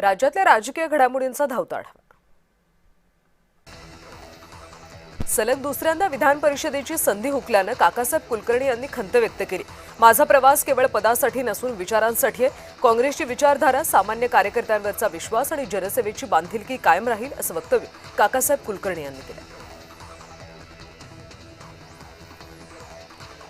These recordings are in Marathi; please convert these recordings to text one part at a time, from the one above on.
राज्यातल्या राजकीय घडामोडींचा धावता आढावा। सलग दुसऱ्यांदा विधान परिषदेची संधी हुकल्यानं काकासाहेब कुलकर्णी यांनी खंत व्यक्त केली। माझा प्रवास केवळ पदासाठी नसून विचारांसाठी आहे। काँग्रेसची विचारधारा, सामान्य कार्यकर्त्यांवरचा विश्वास आणि जनसेवेची बांधिलकी कायम राहील असं वक्तव्य काकासाहेब कुलकर्णी यांनी केलं।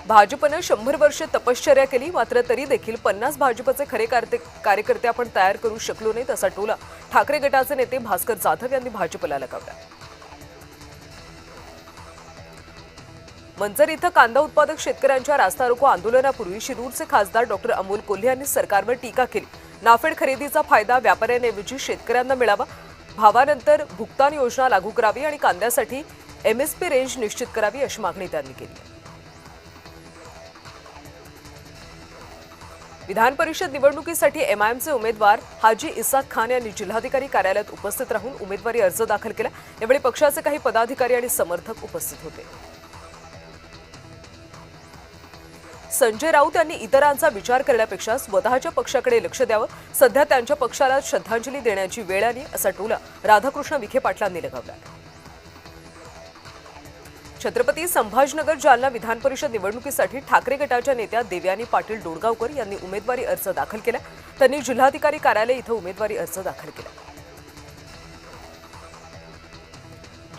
भाजपने 100 वर्षे तपश्चर्या केली, मात्र तरी देखील 50 भाजपचे खरे कार्यकर्ते आपण तयार करू शकलो नाहीत असा टोला ठाकरे गटाचे नेते भास्कर जाधव यांनी भाजपला लगावला। मंचर इथं कांदा उत्पादक शेतकऱ्यांच्या रास्ता रोको आंदोलनापूर्वी शिरूरचे खासदार डॉक्टर अमोल कोल्हे यांनी सरकारवर टीका केली। नाफेड खरेदीचा फायदा व्यापाऱ्यांऐवजी शेतकऱ्यांना मिळावा, भावानंतर भुगतान योजना लागू करावी आणि कांद्यासाठी MSP रेंज निश्चित करावी अशी मागणी त्यांनी केली। विधान परिषद निवडणुकीसाठी MIMचे उमेदवार हाजी इसाक खान यांनी जिल्हाधिकारी कार्यालयात उपस्थित राहून उमेदवारी अर्ज दाखल केला। यावेळी पक्षाचे काही पदाधिकारी आणि समर्थक उपस्थित होते। संजय राऊत यांनी इतरांचा विचार करण्यापेक्षा स्वतःच्या पक्षाकडे लक्ष द्यावं, सध्या त्यांच्या पक्षाला श्रद्धांजली देण्याची वेळ आली असा टोला राधाकृष्ण विखे पाटलांनी लगावला। छत्रपती संभाजीनगर जालना विधान परिषद निवडणुकीसाठी ठाकरे गटाच्या नेत्या देवयानी पाटील डोणगावकर यांनी उमेदवारी अर्ज दाखल केला। त्यांनी जिल्हाधिकारी कार्यालय इथं उमेदवारी अर्ज दाखल केला।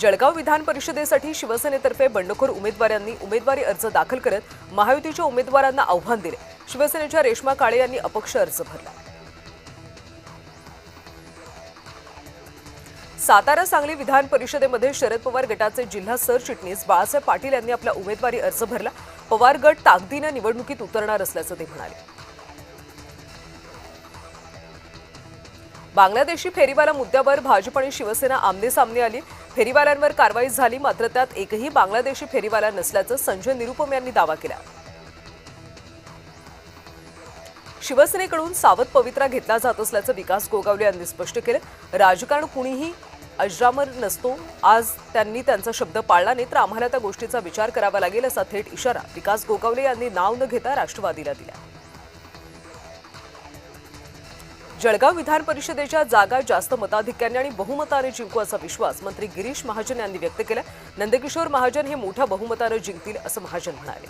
जळगाव विधान परिषदेसाठी शिवसेनेतर्फे बंडखोर उमेदवारांनी उमेदवारी अर्ज दाखल करत महायुतीच्या उमेदवारांना आव्हान दिले। शिवसेनेच्या रेश्मा काळे यांनी अपक्ष अर्ज भरला। सातारा सांगली विधान परिषदेमध्ये शरद पवार गटाचे जिल्हा सरचिटणीस बाळासाहेब पाटील यांनी आपला उमेदवारी अर्ज भरला। पवार गट ताकदीने निवडणुकीत उतरणार असल्याचं ते म्हणाले। बांगलादेशी फेरीवाला मुद्द्यावर भाजप आणि शिवसेना आमनेसामने आली। फेरीवाल्यांवर कारवाई झाली, मात्र त्यात एकही बांगलादेशी फेरीवाला नसल्याचं संजय निरुपम यांनी दावा केला। शिवसेनेकडून सावध पवित्रा घेतला जात असल्याचं विकास गोगावले यांनी स्पष्ट केलं। राजकारण कुणीही अजरामर नसतो, आज त्यांनी त्यांचा शब्द पाळला नाही तर आम्हाला त्या गोष्टीचा विचार करावा लागेल असा थेट इशारा विकास गोगावले यांनी नाव न घेता राष्ट्रवादीला दिला। जळगाव विधान परिषदेच्या जागा जास्त मताधिक्याने आणि बहुमताने जिंकू असा विश्वास मंत्री गिरीश महाजन यांनी व्यक्त केला। नंदकिशोर महाजन हे मोठ्या बहुमताने जिंकतील असं महाजन म्हणाले।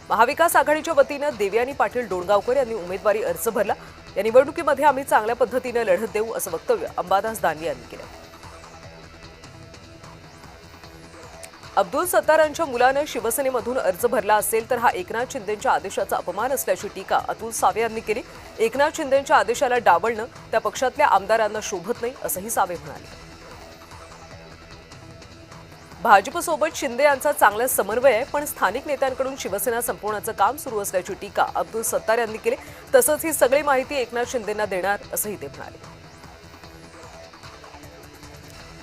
महाविकास आघाडीच्या वतीनं देवयानी पाटील डोणगावकर यांनी उमेदवारी अर्ज भरला। या निवडणुकीमध्ये आम्ही चांगल्या पद्धतीने लढत देऊ असं वक्तव्य अंबादास दानवे यांनी केलं। अब्दुल सत्तारांच्या मुलानं शिवसेनेमधून अर्ज भरला असेल तर हा एकनाथ शिंदेंच्या आदेशाचा अपमान असल्याची टीका अतुल सावे यांनी केली। एकनाथ शिंदेंच्या आदेशाला डावलणं त्या पक्षातल्या आमदारांना शोभत नाही असंही सावे म्हणाले। भाजपसोबत शिंदे यांचा चांगला समन्वय आहे, पण स्थानिक नेत्यांकडून शिवसेना संपवण्याचं काम सुरू असल्याची टीका अब्दुल सत्तार यांनी केली। तसंच ही सगळी माहिती एकनाथ शिंदेंना देणार असंही ते म्हणाले।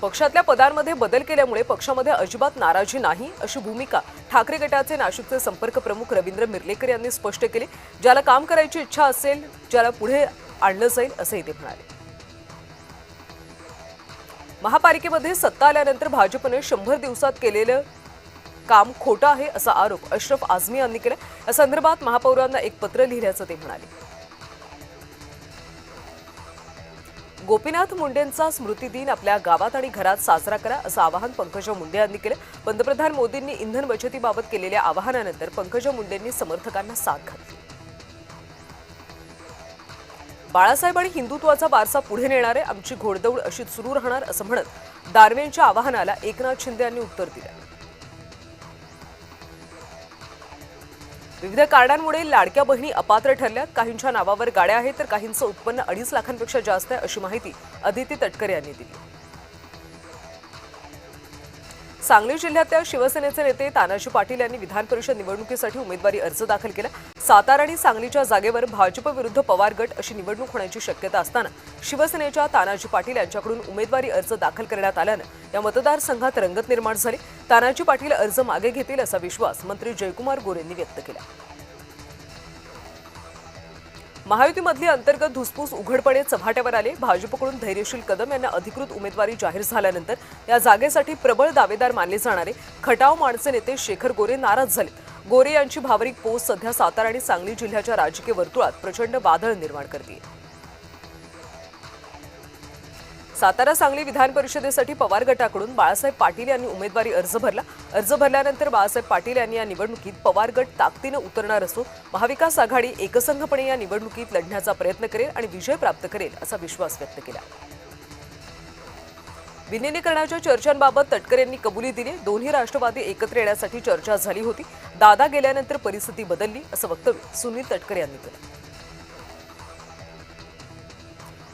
पक्षातल्या पदांमध्ये बदल केल्यामुळे पक्षामध्ये अजिबात नाराजी नाही अशी भूमिका ठाकरे गटाचे नाशिकचे संपर्क प्रमुख रवींद्र मिर्लेकर यांनी स्पष्ट केली। ज्याला काम करायची इच्छा असेल, ज्याला पुढे आणलं जाईल असंही ते म्हणाले। महापालिकेमध्ये सत्ता आल्यानंतर भाजपने 100 दिवसात केलेलं काम खोटं आहे असा आरोप अशरफ आझमी यांनी केला। या संदर्भात महापौरांना एक पत्र लिहिल्याचं ते म्हणाले। गोपीनाथ मुंडेंचा स्मृती दिन आपल्या गावात आणि घरात साजरा करा असं आवाहन पंकजा मुंडे यांनी केलं। पंतप्रधान मोदींनी इंधन बचतीबाबत केलेल्या आवाहनानंतर पंकजा मुंडेंनी समर्थकांना साथ घातली। बाळासाहेब आणि हिंदुत्वाचा वारसा पुढे नेणारे आमची घोडदौड अशी सुरू राहणार असं म्हणत दानवेंच्या आवाहनाला एकनाथ शिंदे यांनी उत्तर दिलं। विविध कारणांमुळे लाडक्या बहिणी अपात्र ठरल्यात। काहींच्या नावावर गाड्या आहेत तर काहींचं उत्पन्न 2.5 लाखांपेक्षा जास्त आहे अशी माहिती अदिती तटकरे यांनी दिली। सांगली जिल्ह्यातल्या शिवसेनेचे नेते तानाजी पाटील यांनी विधान परिषद निवडणुकीसाठी उमेदवारी अर्ज दाखल केला। सातारा आणि सांगलीच्या जागेवर भाजप विरुद्ध पवार गट अशी निवडणूक होण्याची शक्यता असताना शिवसेनेच्या तानाजी पाटील यांच्याकडून उमेदवारी अर्ज दाखल करण्यात आल्यानं या मतदारसंघात रंगत निर्माण झाली। तानाजी पाटील अर्ज मागे घेतील असा विश्वास मंत्री जयकुमार गोरेंनी व्यक्त केला। महायुतीमधली अंतर्गत धुसफूस उघडपणे चव्हाट्यावर आले। भाजपकडून धैर्यशील कदम यांना अधिकृत उमेदवारी जाहीर झाल्यानंतर या जागेसाठी प्रबळ दावेदार मानले जाणारे खटाव माणसे नेते शेखर गोरे नाराज झाले। गोरे यांची भावनिक पोस्ट सध्या सातारा आणि सांगली जिल्ह्याच्या राजकीय वर्तुळात प्रचंड वादळ निर्माण करते. सातारा सांगली विधान परिषदेसाठी पवार गटाकडून बाळासाहेब पाटील यांनी उमेदवारी अर्ज भरला. अर्ज भरल्यानंतर बाळासाहेब पाटील यांनी या निवडणुकीत पवार गट ताकदीनं उतरणार असून महाविकास आघाडी एकसंघपणे या निवडणुकीत लढण्याचा प्रयत्न करेल आणि विजय प्राप्त करेल असा विश्वास व्यक्त केला. विलिनीकरणाच्या चर्चांबाबत तटकरे यांनी कबुली दिली. दोन्ही राष्ट्रवादी एकत्र येण्यासाठी चर्चा झाली होती. दादा गेल्यानंतर परिस्थिती बदलली असं वक्तव्य सुनील तटकरे यांनी केलं.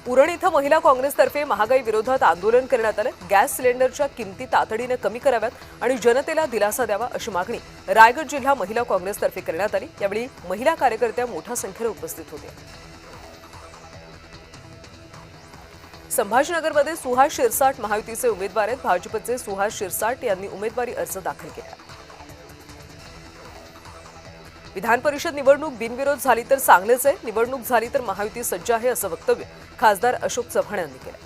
उरण इथं महिला काँग्रेसतर्फे महागाई विरोधात आंदोलन करण्यात आलं. गॅस सिलेंडरच्या किमती तातडीनं कमी कराव्यात आणि जनतेला दिलासा द्यावा अशी मागणी रायगड जिल्हा महिला काँग्रेसतर्फे करण्यात आली. यावेळी महिला कार्यकर्त्या मोठ्या संख्येनं उपस्थित होत्या. संभाजीनगरमध्ये सुहास शिरसाट महायुतीचे उमेदवार आहेत. भाजपचे सुहास शिरसाट यांनी उमेदवारी अर्ज दाखल केला. विधान परिषद निवडणूक बिनविरोध झाली तर चांगलेच आहे, निवडणूक झाली तर महायुती सज्ज आहे असं वक्तव्य खासदार अशोक चव्हाण यांनी केलं.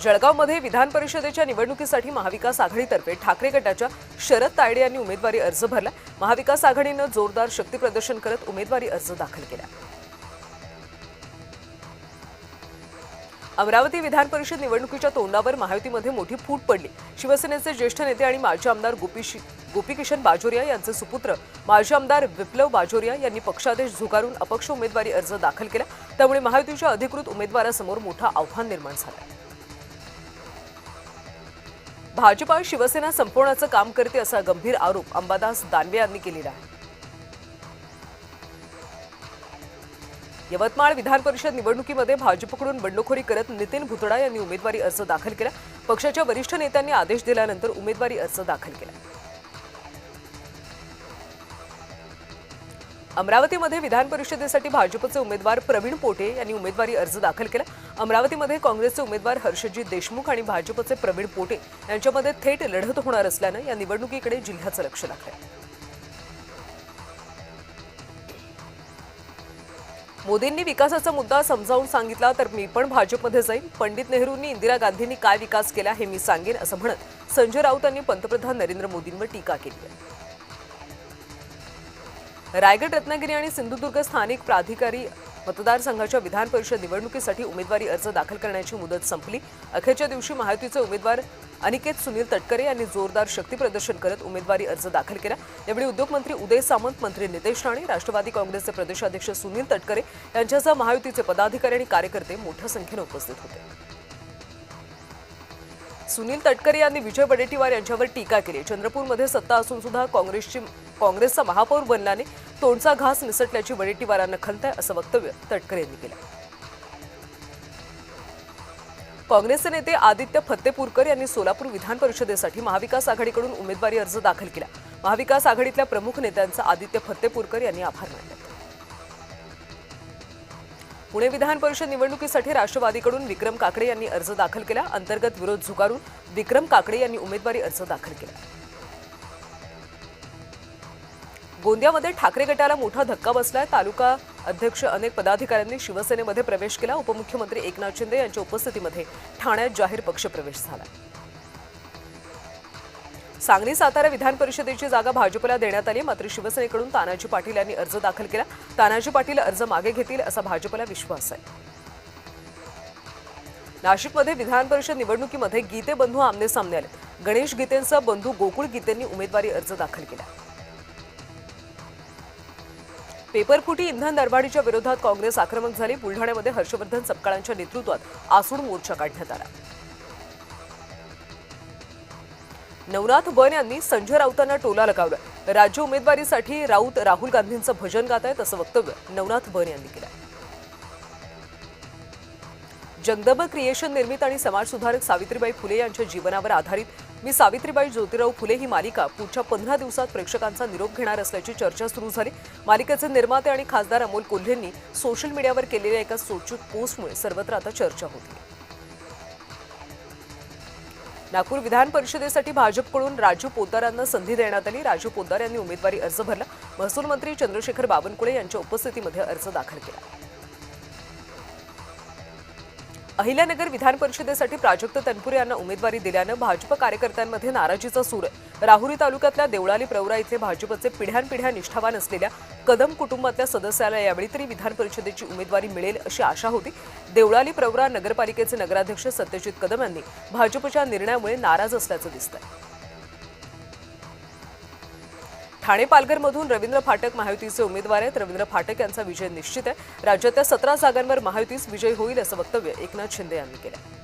जळगावमध्ये विधान परिषदेच्या निवडणुकीसाठी महाविकास आघाडीतर्फे ठाकरे गटाच्या शरद तायडे यांनी उमेदवारी अर्ज भरला. महाविकास आघाडीनं जोरदार शक्तीप्रदर्शन करत उमेदवारी अर्ज दाखल केला. अमरावती विधान परिषद निवडणुकीच्या तोंडावर महायुतीमध्ये मोठी फूट पडली. शिवसेनेचे ज्येष्ठ नेते आणि माजी आमदार गोपीकिशन बाजोरिया यांचे सुपुत्र माजी आमदार विप्लव बाजोरिया यांनी पक्षादेश झुगारून अपक्ष उमेदवारी अर्ज दाखल केला. त्यामुळे महायुतीच्या अधिकृत उमेदवारासमोर मोठं आव्हान निर्माण झालं. भाजपा शिवसेना संपवण्याचं काम करते असा गंभीर आरोप अंबादास दानवे यांनी केलेला आहे. यवतमाळ विधान परिषद निवडणुकीमध्ये भाजपकडून बंडखोरी करत नितीन भुतडा यांनी उमेदवारी अर्ज दाखल केला. पक्षाच्या वरिष्ठ नेत्यांनी आदेश दिल्यानंतर उमेदवारी अर्ज दाखल केला. अमरावतीमध्ये विधान परिषदेसाठी भाजपचे उमेदवार प्रवीण पोटे यांनी उमेदवारी अर्ज दाखल केला. अमरावतीमध्ये काँग्रेसचे उमेदवार हर्षजित देशमुख आणि भाजपचे प्रवीण पोटे यांच्यामध्ये थेट लढत होणार असल्यानं या निवडणुकीकडे जिल्ह्याचं लक्ष लागलंय. मोदींनी विकासाचा मुद्दा समजावून सांगितला तर मी पण भाजपमध्ये जाईन. पंडित नेहरूंनी इंदिरा गांधींनी काय विकास केला हे मी सांगेन असं म्हणत संजय राऊत यांनी पंतप्रधान नरेंद्र मोदींवर टीका केली आहे. रायगड, रत्नागिरी आणि सिंधुदुर्ग स्थानिक प्राधिकारी मतदारसंघाच्या विधान परिषद निवडणुकीसाठी उमेदवारी अर्ज दाखल करण्याची मुदत संपली. अखेरच्या दिवशी महायुतीचे उमेदवार अनिकेत सुनील तटकरे यांनी जोरदार शक्तीप्रदर्शन करत उमेदवारी अर्ज दाखल केला. यावेळी उद्योगमंत्री उदय सामंत, मंत्री नितेश राणे, राष्ट्रवादी काँग्रेसचे प्रदेशाध्यक्ष सुनील तटकरे यांच्यासह महायुतीचे पदाधिकारी आणि कार्यकर्ते मोठ्या संख्येने उपस्थित होते. सुनील तटकरे यांनी विजय वडेट्टीवार यांच्यावर टीका केली. चंद्रपूरमध्ये सत्ता असून सुद्धा काँग्रेसचा महापौर बनल्याने तोंडचा घास निसटल्याची वडेट्टीवारांना खंत आहे असं वक्तव्य तटकरे यांनी केलं. काँग्रेसचे नेते आदित्य फत्तेपूरकर यांनी सोलापूर विधान परिषदेसाठी महाविकास आघाडीकडून उमेदवारी अर्ज दाखल केला. महाविकास आघाडीतल्या प्रमुख नेत्यांचा आदित्य फत्तेपूरकर यांनी आभार मानले. पुणे विधान परिषद निवडणुकीसाठी राष्ट्रवादीकडून विक्रम काकडे यांनी अर्ज दाखल केला. अंतर्गत विरोध झुगारून विक्रम काकडे यांनी उमेदवारी अर्ज दाखल केला. गोंदियामध्ये ठाकरे गटाला मोठा धक्का बसलाय. तालुका अध्यक्ष अनेक पदाधिकाऱ्यांनी शिवसेनेमध्ये प्रवेश केला. उपमुख्यमंत्री एकनाथ शिंदे यांच्या उपस्थितीमध्ये ठाण्यात जाहीर पक्षप्रवेश झाला. सांगली सातारा विधान परिषदेची जागा भाजपला देण्यात आली. मात्र शिवसेनेकडून तानाजी पाटील यांनी अर्ज दाखल केला. तानाजी पाटील अर्ज मागे घेतील असा भाजपला विश्वास आहे. नाशिकमध्ये विधान परिषद निवडणुकीमध्ये गीते बंधू आमने सामने आले. गणेश गीतेंचा बंधू गोकुळ गीतेंनी उमेदवारी अर्ज दाखल केला. पेपरफुटी इंधन दरवाढीच्या विरोधात काँग्रेस आक्रमक झाली. बुलढाण्यामध्ये हर्षवर्धन सपकाळांच्या नेतृत्वात आसूड मोर्चा काढण्यात आला. नवनाथ बन यांनी संजय राऊतांना टोला लगावला. राज्य उमेदवारीसाठी राऊत राहुल गांधींचं भजन गात आहेत असं वक्तव्य नवनाथ बन यांनी केलं. जगदंब क्रिएशन निर्मित आणि समाजसुधारक सावित्रीबाई फुले यांच्या जीवनावर आधारित मी सावित्रीबाई ज्योतिराव फुले ही मालिका पुढच्या 15 दिवसात प्रेक्षकांचा निरोप घेणार असल्याची चर्चा सुरू झाली. मालिकेचे निर्माते आणि खासदार अमोल कोल्हेंनी सोशल मीडियावर केलेल्या एका सूचित पोस्टमुळे सर्वत्र आता चर्चा होती. नागपूर विधान परिषदेसाठी भाजपकडून राजू पोद्दारांना संधी देण्यात आली. राजू पोद्दार यांनी उमेदवारी अर्ज भरला. महसूल मंत्री चंद्रशेखर बावनकुळे यांच्या उपस्थितीमध्ये अर्ज दाखल केला. अहिल्यानगर विधान परिषदेसाठी प्राजक्त तनपुरे यांना उमेदवारी दिल्यानं भाजप कार्यकर्त्यांमध्ये नाराजीचा सूर आहे। राहुरी तालुक्यातल्या देवळाली प्रवरा इथे भाजपचे पिढ्यानपिढ्या निष्ठावान असलेल्या कदम कुटुंबातल्या सदस्याला यावेळी तरी विधान परिषदेची उमेदवारी मिळेल अशी आशा होती। देवळाली प्रवरा नगरपालिकेचे नगराध्यक्ष सत्यजित कदम यांनी भाजपच्या निर्णयामुळे नाराज असल्याचं दिसतंय। ठाणे पालघरमधून रवींद्र फाटक महायुतीचे उमेदवार आहेत। रवींद्र फाटक यांचा विजय निश्चित आहे। राज्यातल्या 17 जागांवर महायुतीच विजय होईल असं वक्तव्य एकनाथ शिंदे यांनी केलं।